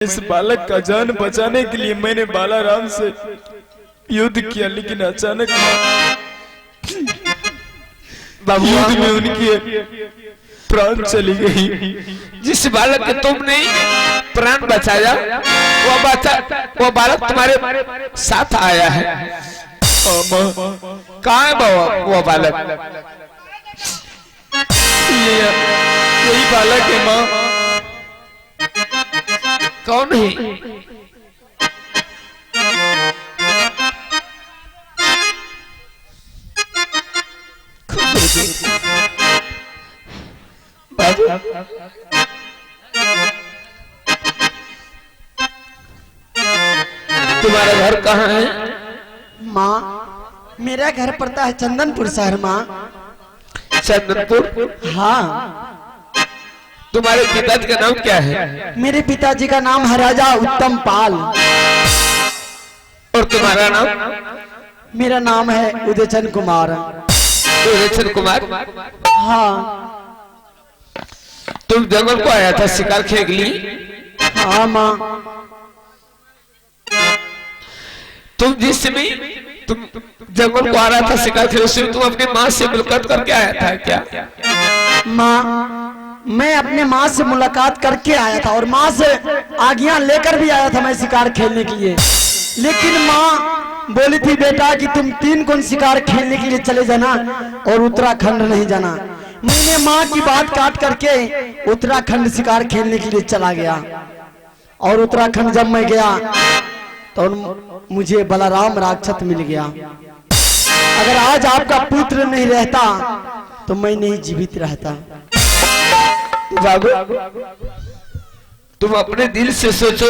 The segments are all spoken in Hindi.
इस बालक का जान बचाने के लिए मैंने बालाराम से युद्ध किया, लेकिन अचानक युद्ध में उनकी प्राण चली गई। जिस बालक के तुमने प्राण बचाया वो बालक तुम्हारे साथ आया है। कहाँ है बाबा वो बालक? यही बालक है माँ। कौन है? बाबू तुम्हारा घर कहाँ है? माँ मेरा घर पड़ता है चंदनपुर शहर माँ। चंदनपुर? हाँ। तुम्हारे पिताजी का नाम क्या है? मेरे पिताजी का नाम है राजा उत्तम पाल। और तुम्हारा नाम? मेरा नाम है उदयचंद कुमार। उदयचंद कुमार? हाँ। तुम जंगल को आया था शिकार खेलने के लिए? हाँ माँ। तुम जिस समय तुम जंगल को आ रहा था शिकार खेलने से तुम अपनी माँ से मुलाकात करके आया था क्या? माँ मैं अपने माँ से मुलाकात करके आया था और माँ से आज्ञा लेकर भी आया था मैं शिकार खेलने के लिए, लेकिन माँ बोली थी बेटा कि तुम 3 कोन शिकार खेलने के लिए चले जाना और उत्तराखंड नहीं जाना। मैंने माँ की बात काट करके उत्तराखंड शिकार खेलने के लिए चला गया। और उत्तराखंड जब मैं गया तो मुझे बलराम राक्षस मिल गया। अगर आज आपका पुत्र नहीं रहता तो मैं नहीं जीवित रहता। बाबू तुम अपने दिल से सोचो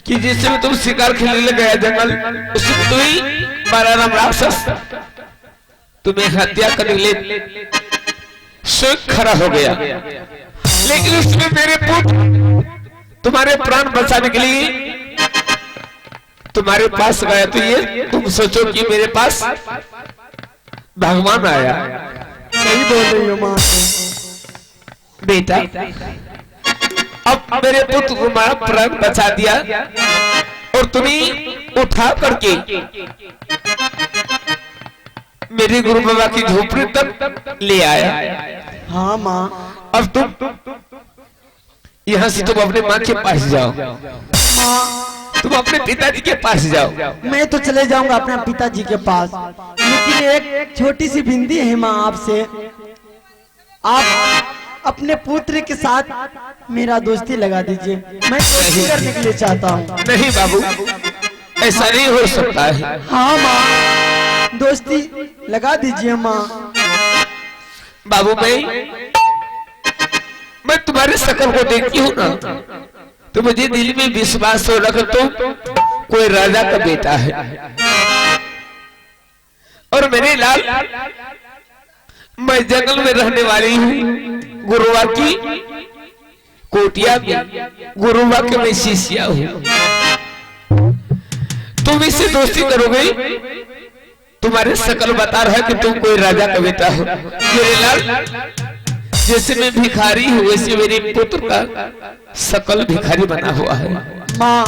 कि जिस समय तुम शिकार खेलने गया जंगल उसमें तुम ही बलराम राक्षस तुम्हें हत्या करने के लिए स्वयं खड़ा हो गया, लेकिन उसमें मेरे पुत्र तुम्हारे प्राण बचाने के लिए तुम्हारे पास गया। तो ये तुम सोचो कि मेरे पास भगवान आया। सही बोल रही हो माँ। बेटा अब मेरे पुत्र तुम्हारा प्राण बचा दिया और तुम्हें उठा करके मेरे गुरु बाबा की झोपड़ी तक ले आया। हाँ माँ। अब तुम यहाँ से तुम अपने माँ के पास जाओ। माँ तुम अपने पिताजी के पास जाओ। मैं तो चले जाऊंगा अपने पिताजी के पास, लेकिन एक छोटी सी विनती है माँ आपसे। आप अपने पुत्र के साथ मेरा दोस्ती लगा दीजिए। मैं दोस्ती करने के लिए चाहता हूँ। नहीं बाबू ऐसा नहीं हो सकता है। हाँ माँ दोस्ती लगा दीजिए माँ। बाबू मैं तुम्हारे शकल को देखती हूँ ना तो मुझे दिल में विश्वास हो रखा तुम कोई राजा का बेटा है। और मेरे लाल मैं जंगल में रहने वाली हूँ, गुरुवा की कोटिया में गुरुवा के मैं शिष्या हूँ। तुम इससे दोस्ती करोगे? तुम्हारे शकल बता रहा है कि तुम कोई राजा का बेटा हो। मेरे लाल जैसे मैं भिखारी हूँ वैसे मेरे पुत्र का शकल भिखारी बना हुआ है। माँ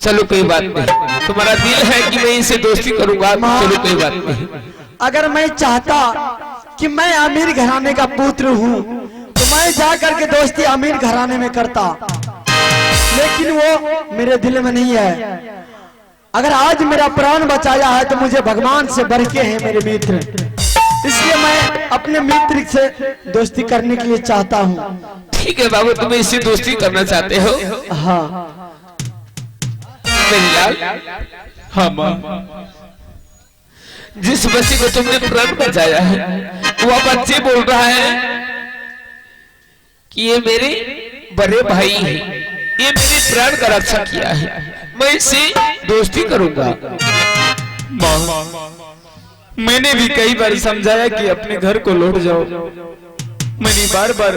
चलो कोई बात नहीं, तुम्हारा दिल है कि मैं इनसे दोस्ती करूंगा। चलो कोई बात नहीं। अगर मैं चाहता कि मैं अमीर घराने का पुत्र हूँ तो मैं जा करके दोस्ती अमीर घराने में करता, लेकिन वो मेरे दिल में नहीं है। अगर आज मेरा प्राण बचाया है तो मुझे भगवान से बढ़ के है मेरे मित्र, इसलिए मैं अपने मित्र से दोस्ती करने के लिए चाहता हूँ। ठीक है बाबू तुम इससे दोस्ती करना चाहते हो? हाँ मेरी लाल। हाँ माँ। जिस बच्चे को तुमने प्राण बचाया है वह बच्चे बोल रहा है कि ये मेरे बड़े भाई हैं, ये मेरे प्राण का रक्षा किया है, मैं इससे दोस्ती करूंगा। माँ मैंने भी कई बार समझाया कि अपने घर को लौट जाओ। मैंने बार बार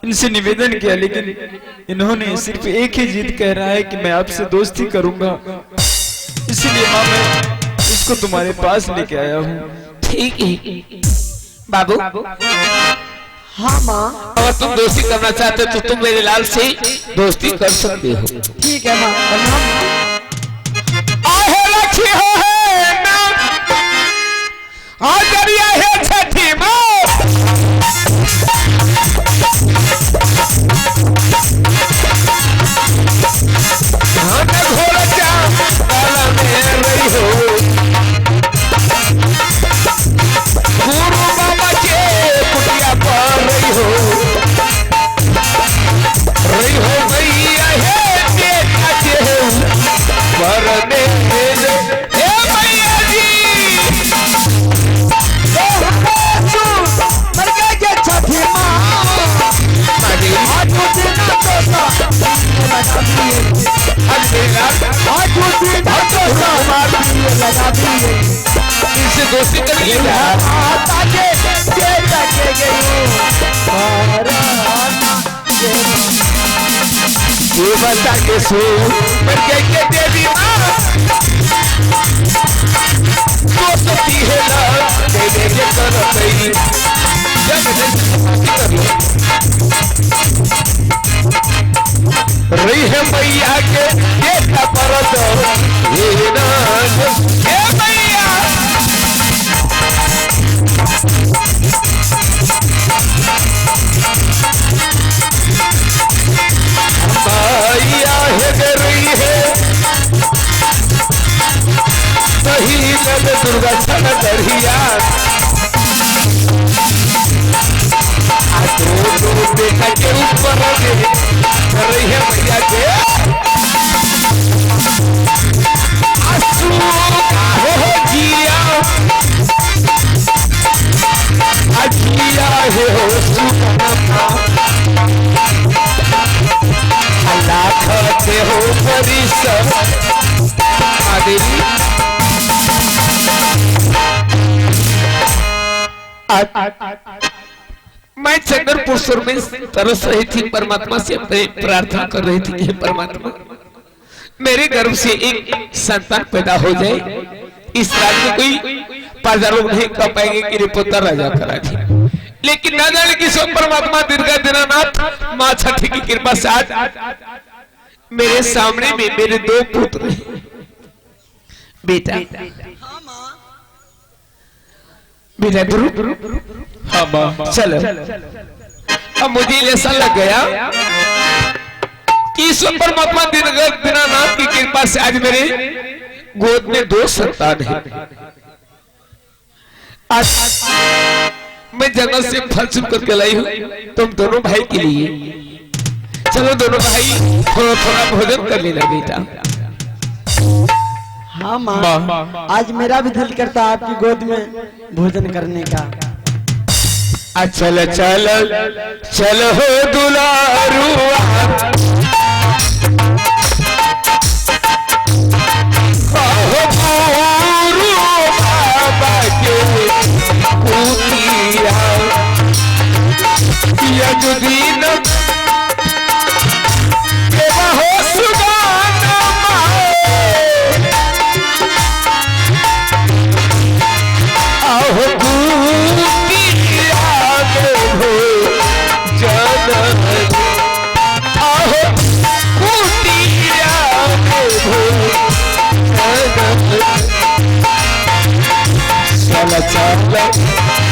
इनसे निवेदन किया, लेकिन इन्होंने सिर्फ एक ही जिद कह रहा है कि मैं आपसे दोस्ती करूंगा। इसलिए माँ मैं इसको तुम्हारे पास लेके आया हूँ। ठीक है बाबू हाँ माँ। अगर तुम दोस्ती करना चाहते हो तो तुम मेरे लाल से दोस्ती कर सकते हो। ठीक है माँ, प्रणाम। आहे लक्ष्मी हो है ना, आजरिया है छठी माँ। हाँ घोड़ा जा काला में रही हो, गुरु बाबा के कुटिया पर रही हो भैया है बेटा के वरने हे भैया जी मर गए के छठी माँ। आज वो दिन तो लगा दिए, आज वो दिन तो लगा दिए। इनसे दोस्ती करिए माता के बेटा के गई ये बता के सो मर गए के देवी माँ दोस्ती है ना देवे के करतई रही है मैया के बेटा परत ये ना हे मैया मैया है रही है सही लग दुर्गा छन दरिया दो बेटा के ऊपर रही है मैया के आंसू हो जिया अजिया है हो सुना लाख के हो परिसर आदेवी मैं चंद्रपुर में तरस रही थी, परमात्मा से अपने प्रार्थना कर रही थी कि परमात्मा मेरे गर्भ से एक संतान पैदा हो जाए। इस राज्य में कोई पाजा लोग नहीं कह पाएंगे कि रिपोर्टर राजा करा थी, लेकिन न जाने कि सब परमात्मा दुर्गा दीनानाथ माँ छठी की कृपा से आज मेरे सामने में मेरे दो पुत्र बेटा बेटा गुरु हाँ माँ। चलो अब मुझे ऐसा लग गया कि ईश्वर परमात्मा दीनानाथ की कृपा से आज मेरे गोद में दो संतान है। आज मैं जंगल से फल चुन करके लाई हूँ तुम दोनों भाई के लिए। चलो दोनों भाई थोड़ा थोड़ा भोजन कर लेना बेटा। हाँ माँ, आज मेरा भी दिल करता है आपकी गोद में भोजन करने का। चल चल चल हो दुलारुआ हो गुरु बाबा के कुटिया यजुदीन के हो सुगाना आहो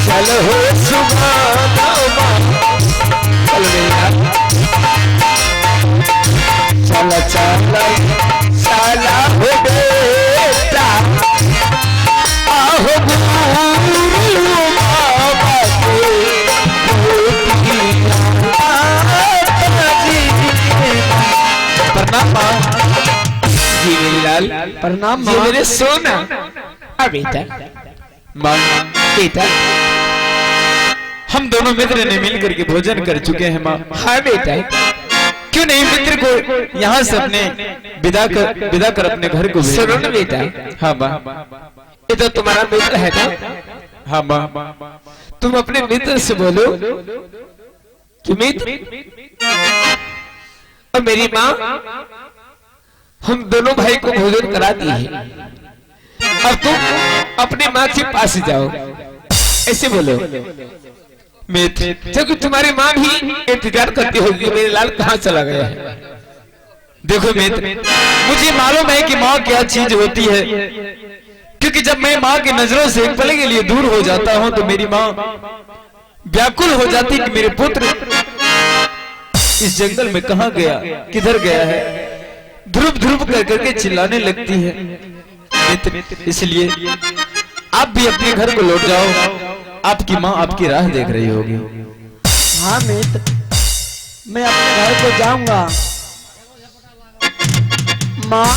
चल हो सुभाना चल मेरा चल चल साला हो बेटा आहो गुरु बाबा प्रणाम जी मेरी लाल प्रणाम ये मेरे सोना बेटा माँ बेटा हम दोनों मित्र ने मिल करके भोजन कर चुके हैं माँ। हाँ बेटा क्यों नहीं मित्र को यहाँ से अपने विदा कर अपने घर को सुनो ना बेटा। हाँ माँ। ये तो तुम्हारा मित्र है ना। हाँ माँ। तुम अपने मित्र से बोलो कि मित्र और मेरी माँ हम दोनों भाई को भोजन करा दी है, अब तुम अपने माँ के पास जाओ। ऐसे बोलो मित्र, क्योंकि तुम्हारी माँ भी इंतजार करती होगी मेरे लाल कहाँ चला गया है। देखो मित्र, मुझे मालूम है कि माँ क्या चीज होती है, क्योंकि जब मैं माँ की नजरों से एक पल के लिए दूर हो जाता हूँ तो मेरी माँ व्याकुल हो जाती कि मेरे पुत्र इस जंगल में कहाँ गया, किधर गया है, ध्रुव ध्रुव कर करके चिल्लाने लगती है। मित्र, इसलिए आप भी अपने घर को लौट जाओ, आपकी माँ आपकी राह देख रही होगी। हाँ मित्र, मैं अपने घर को जाऊंगा। माँ,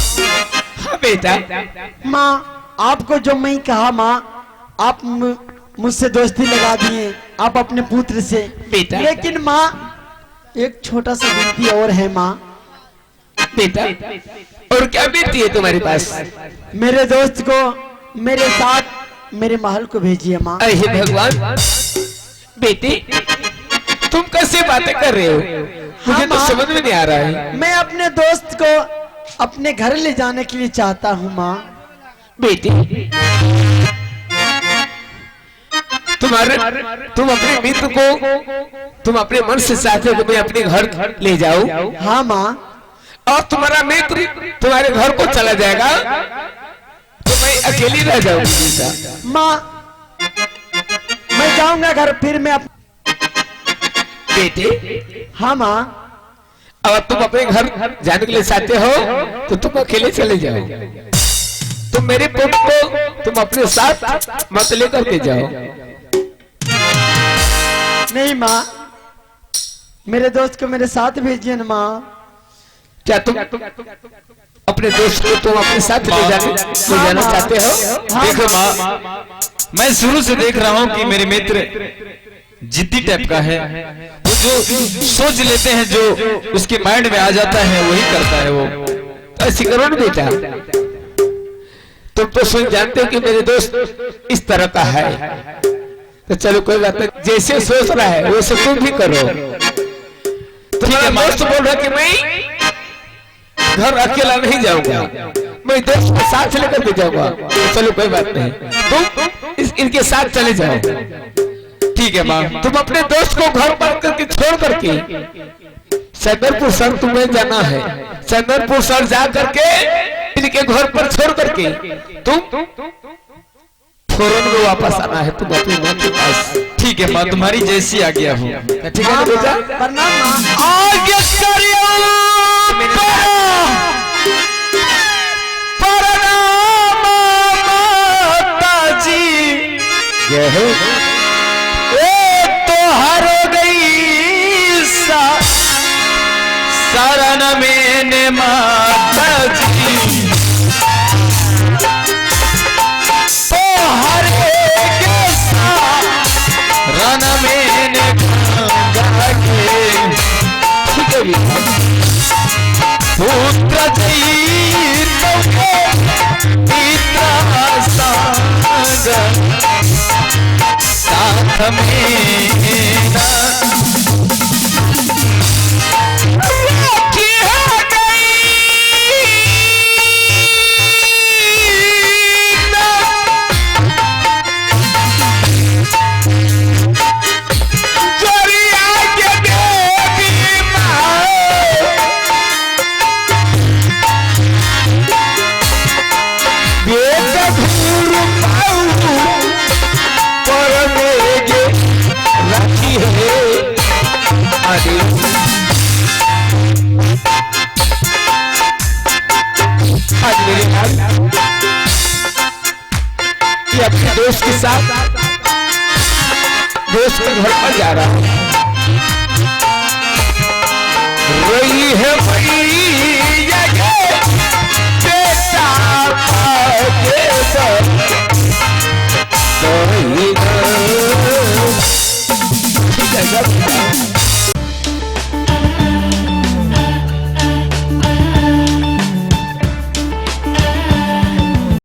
हाँ बेटा, माँ आपको जो मैं कहा, माँ आप मुझसे दोस्ती लगा दिए आप अपने पुत्र से, बेटा। लेकिन माँ एक छोटा सा विनती और है माँ। बेटा, और क्या बेटी है तुम्हारे पास? मेरे दोस्त को मेरे साथ मेरे महल को भेजिए माँ। अरे भगवान, बेटी तुम कैसे बातें कर रहे हो? मुझे तो माँ, समझ में नहीं आ रहा है। मैं अपने दोस्त को अपने घर ले जाने के लिए चाहता हूँ माँ। बेटी, तुम अपने मित्र को तुम अपने मन से चाहते हो कि मैं अपने घर ले जाऊं? हाँ माँ। और तुम्हारा मित्र तुम्हारे घर को चला जाएगा तो मैं अकेली रह जाऊंगी। माँ मैं जाऊंगा घर, फिर मैं बेटी, हाँ माँ। अब तुम अपने घर जाने के लिए चाहते हो तो तुम अकेले चले जाओ। तुम मेरे पुत्र को तुम अपने साथ मत लेकर के जाओ। नहीं माँ, मेरे दोस्त को मेरे साथ भेजिए ना माँ। क्या तुम अपने दोस्त को तुम अपने साथ ले जाना चाहते हो? हाँ, देखो माँ, मैं शुरू से देख रहा हूँ कि मेरे मित्र जिद्दी टाइप का है। वो जो सोच लेते हैं, जो उसके माइंड में आ जाता है वही करता है वो। तो ऐसी करो ना बेटा, तुम तो सुन जानते हो कि मेरे दोस्त इस तरह का है, तो चलो कोई बात नहीं, जैसे सोच रहा है वैसे तुम भी करो। तुम्हारा दोस्त बोल रहा कि मैं घर अकेला नहीं जाऊंगा, मैं दोस्त के साथ लेकर के जाऊंगा, तो चलो कोई बात नहीं, तुम इनके साथ चले जाओ। ठीक है माँ। तुम अपने दोस्त को घर पर करके छोड़ करके चंदरपुर सर तुम्हें जाना है। चंदरपुर सर जा करके इनके घर पर छोड़ करके तुम फौरन में वापस आना है, तुम अपने मन के पास। ठीक है माँ, तुम्हारी जैसी आज्ञा हो। ठीक है ना बेटा? प्रणाम माँ। आज्ञा करियो प्रणाम माताजी, जय हो। तो हर गई शरण में माताजी, तो हर रण में गंगा के, ठीक है बेटा। पुत्र जी पिता संग साथ में आज मेरे भाई ये अपने दोस्त के साथ दोस्त के घर पर जा रहा है। रही है भाई